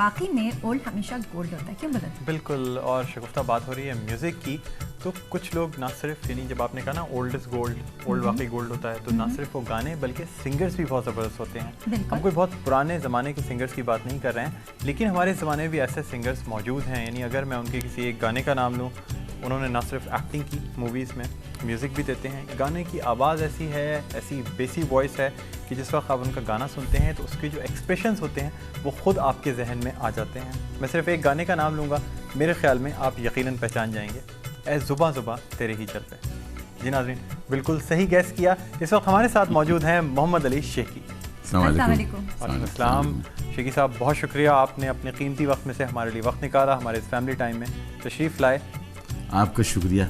واقعی میں اولڈ ہمیشہ گولڈ ہوتا ہے, کیوں بدل؟ بالکل. اور شگفتہ بات ہو رہی ہے میوزک کی, تو کچھ لوگ نہ صرف یعنی جب آپ نے کہا نا اولڈ از گولڈ, اولڈ واقعی گولڈ ہوتا ہے, تو نہ صرف وہ گانے بلکہ سنگرز بھی بہت زبردست ہوتے ہیں. ہم کوئی بہت پرانے زمانے کے سنگرز کی بات نہیں کر رہے ہیں, لیکن ہمارے زمانے میں بھی ایسے سنگرز موجود ہیں. یعنی اگر میں ان کے کسی ایک گانے کا نام لوں, انہوں نے نہ صرف ایکٹنگ کی موویز میں, میوزک بھی دیتے ہیں. گانے کی آواز ایسی ہے, ایسی بیسی وائس ہے کہ جس وقت آپ ان کا گانا سنتے ہیں تو اس کے جو ایکسپریشنز ہوتے ہیں وہ خود آپ کے ذہن میں آ جاتے ہیں. میں صرف ایک گانے کا نام لوں گا, میرے خیال میں آپ یقیناً پہچان جائیں گے, اے زباں زباں تیرے ہی چل پہ. جی ناظرین, بالکل صحیح گیس کیا. اس وقت ہمارے ساتھ موجود ہیں محمد علی شیخی. السلام علیکم. وعلیکم السلام. شیخی صاحب بہت شکریہ, آپ نے اپنے قیمتی وقت میں سے ہمارے لیے وقت نکالا, ہمارے اس فیملی ٹائم میں تشریف لائے. آپ کا شکریہ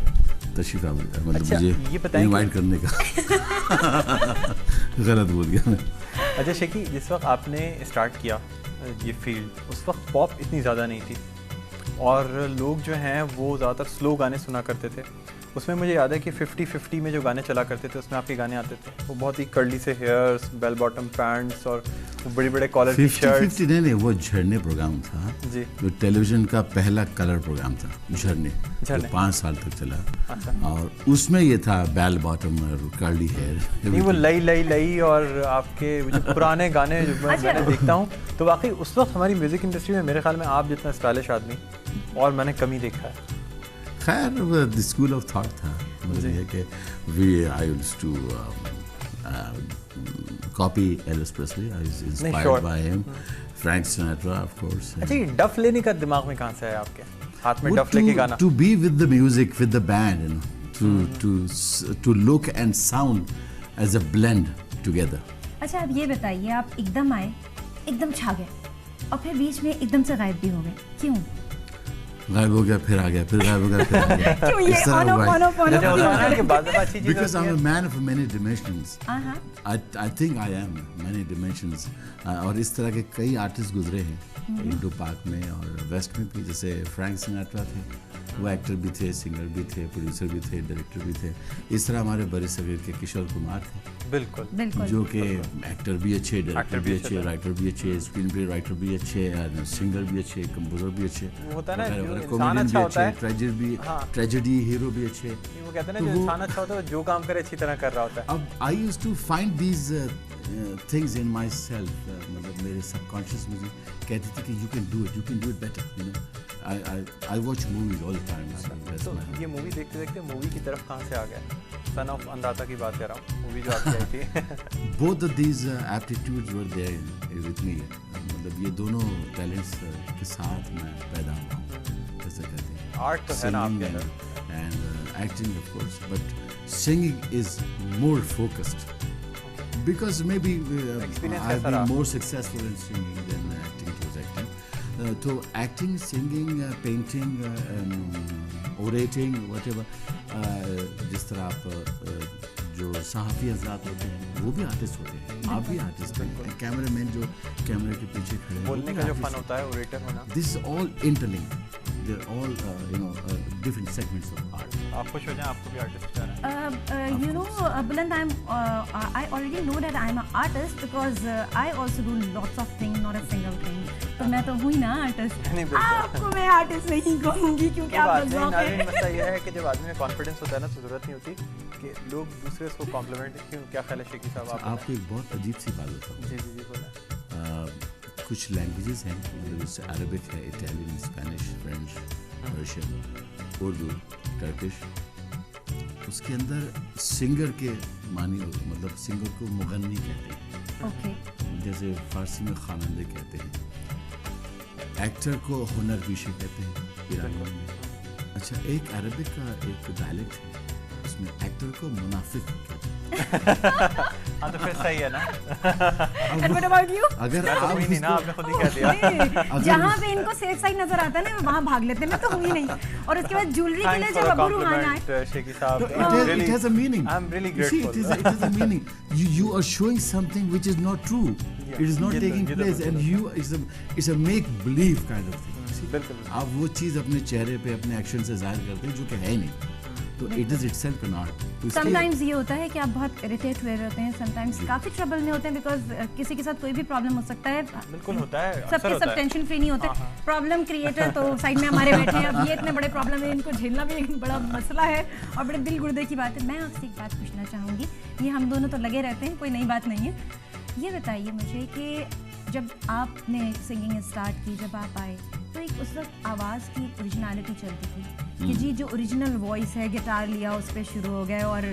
تشریف مطلب مجھے انوائٹ کرنے کا. غلط بول گیا میں. اچھا شیخی, جس وقت آپ نے اسٹارٹ کیا یہ فیلڈ, اس وقت پاپ اتنی زیادہ نہیں تھی اور لوگ جو ہیں وہ زیادہ تر سلو گانے سنا کرتے تھے. اس میں مجھے یاد ہے کہ 50-50 میں جو گانے چلا کرتے تھے اس میں آپ کے گانے آتے تھے, وہ بہت ہی کرلی سے ہیئرس, بیل باٹم پینٹس اور بڑے بڑے کالر کی شرٹس. 50-50 نہیں, وہ جھرنے پروگرام تھا جی, جو ٹیلی ویژن کا پہلا کلر پروگرام تھا, جھرنے, جو 5 سال تک چلا. اور اس میں یہ تھا بیل باٹم اور کرلی ہیئر. نہیں وہ لئی اور آپ کے جو پرانے گانے جو میں نے دیکھتا ہوں تو واقعی اس وقت ہماری میوزک انڈسٹری میں میرے خیال میں آپ جتنا اسٹائلش آدمی اور میں نے کمی دیکھا ہے. خیر دی اسکول آف تھاٹ تھا, مطلب یہ کہ I used to copy Elvis Presley, I was inspired by him, Frank Sinatra of course. اچھا یہ ڈف لینے کا دماغ میں کہاں سے ہے آپ کے ہاتھ میں ڈف لے کے گانا؟ To be with the music, with the band, to look and sound as a blend together. اچھا اب یہ بتائیے, آپ ایک دم آئے, ایک دم چھا گئے اور پھر بیچ میں ایک دم سے غائب بھی ہو گئے, کیوں؟ غائب ہو گیا پھر آ گیا, پھر غائب ہو گیا پھر آ گیا. کیوں یہ Because I'm a man of many dimensions. I think I am many dimensions. اور اس طرح کے کئی آرٹسٹ گزرے ہیں انڈو پاک میں اور ویسٹ میں بھی, جیسے فرینک سنیٹرا تھے, وہ ایکٹر بھی تھے, سنگر بھی تھے, پروڈیوسر بھی تھے, ڈائریکٹر بھی تھے. اس طرح ہمارے بڑے صغیر کے کشور کمار تھے, بالکل, جو کہ ایکٹر بھی اچھے, ڈائریکٹر بھی اچھے, رائٹر بھی اچھے, اسکرین پلے رائٹر بھی اچھے, سنگر بھی اچھے, کمپوزر بھی اچھے, کامیڈین بھی اچھے, ٹریجڈی ہیرو بھی اچھے. وہ کہتے ہیں نا جو انسان اچھا ہوتا ہے جو کام کرے اچھی طرح کر رہا ہوتا ہے. اب I use to find these things in myself, مطلب میرے سب کانشیس مجھے کہتے تھے کہ you can do it better, you know. I watch movies all the time. تو یہ مووی دیکھتے دیکھتے مووی کی طرف کہاں سے آ گیا؟ سن آف انداتا کی بات کر رہا ہوں, مووی جو آپ کی آئی تھی. Both of these aptitudes were there with me. مطلب یہ دونوں ٹیلنٹس کے ساتھ میں پیدا ہوا ہوں, جیسے کہتے ہیں. آرٹ تو ہے نا آپ کے اندر, and acting of course, but singing is more focused because maybe I've been more successful in singing than acting towards acting. تو acting, singing, painting, orating, whatever, جس طرح آپ جو صحافی حضرات ہوتے ہیں وہ بھی آرٹسٹ ہوتے ہیں, آپ بھی آرٹسٹ ہیں, کیمرے مین جو کیمرے کے پیچھے کھڑے ہیں, بولنے کا جو فن ہوتا ہے, اوریٹر ہونا, this is all interlinked, they are all you know different segments of art. آپ خوش ہو جائیں, آپ کو بھی آرٹسٹ چاہ رہے ہیں. You know, Buland, I already know that I'm an artist because I also do lots of things, not a single thing. تو میں تو ہوئی نا آرٹسٹ, آپ کو میں آرٹسٹ نہیں کہوں گی کیونکہ آپ کا ذوق ہے. مسئلہ یہ ہے کہ جب آدمی میں کانفیڈنس ہوتا ہے نا تو ضرورت نہیں ہوتی کہ لوگ دوسرے اس کو کمپلیمنٹ. کیوں, کیا خیال ہے شیخی صاحب آپ کو ایک بہت عجیب سی بات بتاؤں. جی جی جی بولیں. کچھ لینگویجز ہیں, جیسے عربک ہے, Italian, Spanish, French, Persian, Urdu, Turkish. اس کے اندر سنگر کے معنی, مطلب سنگر کو مغنی کہتے ہیں. اوکے. جیسے فارسی میں خوانندے کہتے ہیں, ایکٹر کو ہنر پیشے کہتے ہیں ایرانی میں. اچھا, ایک عربک کا ایک ڈائلیکٹ ہے, اس میں ایکٹر کو منافق کہتے ہیں. ہاں تو پھر صحیح ہے نا. اگر آپ نے خود ہی کہہ دیا, جہاں پہ ان کو سیف سائڈ نظر آتا ہے نا وہاں بھاگ لیتے ہیں, میں تو ہوئی نہیں. اور اس کے بعد جولری کے لیے جب ابو روحان آئے, شیخی صاحب, it has a meaning. I'm really You see, grateful. it has a meaning. You are showing something which is not true. It is not taking place, and it's a make believe kind of thing. بالکل. آپ وہ چیز اپنے چہرے پہ, اپنے action سے ظاہر کرتے ہیں جو کہ ہے نہیں. تو it is it self an art. Some times یہ ہوتا ہے کہ آپ بہت اریٹیٹ ہوئے ہوتے ہیں, سم ٹائمز کافی ٹربل میں ہوتے ہیں, بیکاز کسی کے ساتھ کوئی بھی پرابلم ہو سکتا ہے. بالکل ہوتا ہے, سب کے سب ٹینشن فری نہیں ہوتے. پرابلم کریٹر تو سائڈ میں ہمارے بیٹھے ہیں, اب یہ اتنے بڑے پرابلم ہیں, ان کو جھیلنا بھی ایک بڑا مسئلہ ہے اور بڑے دل گردے کی بات ہے. میں آپ سے ایک بات پوچھنا چاہوں گی, یہ ہم دونوں تو لگے رہتے ہیں, کوئی نئی بات نہیں ہے. یہ بتائیے مجھے کہ جب آپ نے سنگنگ اسٹارٹ کی, جب آپ آئے تو ایک اس وقت آواز کی اوریجنالٹی چلتی تھی کہ جی جو اوریجنل وائس ہے, گٹار لیا اس پہ شروع ہو گئے اور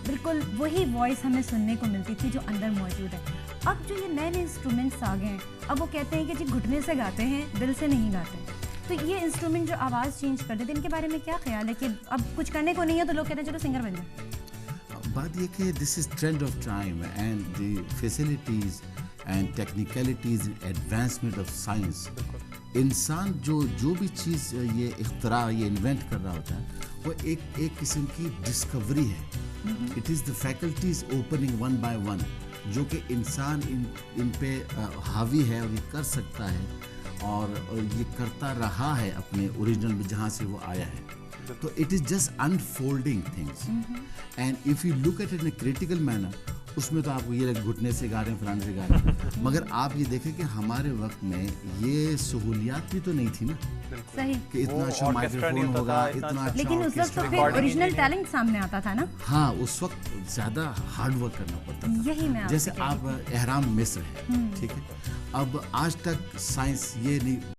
بالکل وہی وائس ہمیں سننے کو ملتی تھی جو اندر موجود ہے. اب جو یہ نئے نئے انسٹرومنٹس آ گئے ہیں, اب وہ کہتے ہیں کہ جی گھٹنے سے گاتے ہیں, دل سے نہیں گاتے. تو یہ انسٹرومنٹ جو آواز چینج کر دیتے ہیں, ان کے بارے میں کیا خیال ہے کہ اب کچھ کرنے کو نہیں ہے تو لوگ کہتے ہیں چلو سنگر بن جائیں؟ بات یہ کہ this is trend of time and the facilities and technicalities advancement of science. انسان جو بھی چیز یہ اختراع یہ انوینٹ کر رہا ہوتا ہے وہ ایک قسم کی ڈسکوری ہے. It is the faculties opening one by one جو کہ انسان ان پہ حاوی ہے اور یہ کر سکتا ہے اور یہ کرتا رہا ہے اپنے اوریجنل میں جہاں سے وہ آیا ہے. تو it is just unfolding things and if you look at it in a critical manner, اس میں تو آپ کو یہ گھٹنے سے گا رہے ہیں, فلانے سے گا رہے ہیں, مگر آپ یہ دیکھیں کہ ہمارے وقت میں یہ سہولیات بھی تو نہیں تھی نا, صحیح کہ اتنا اچھا مائکروفون ہوگا, اتنا اچھا, لیکن اس وقت تو پھر اوریجنل ٹیلنٹ سامنے آتا تھا نا. ہاں اس وقت زیادہ ہارڈ ورک کرنا پڑتا تھا. یہی میں جیسے آپ احرام مصر ہے, ٹھیک ہے, اب آج تک سائنس یہ نہیں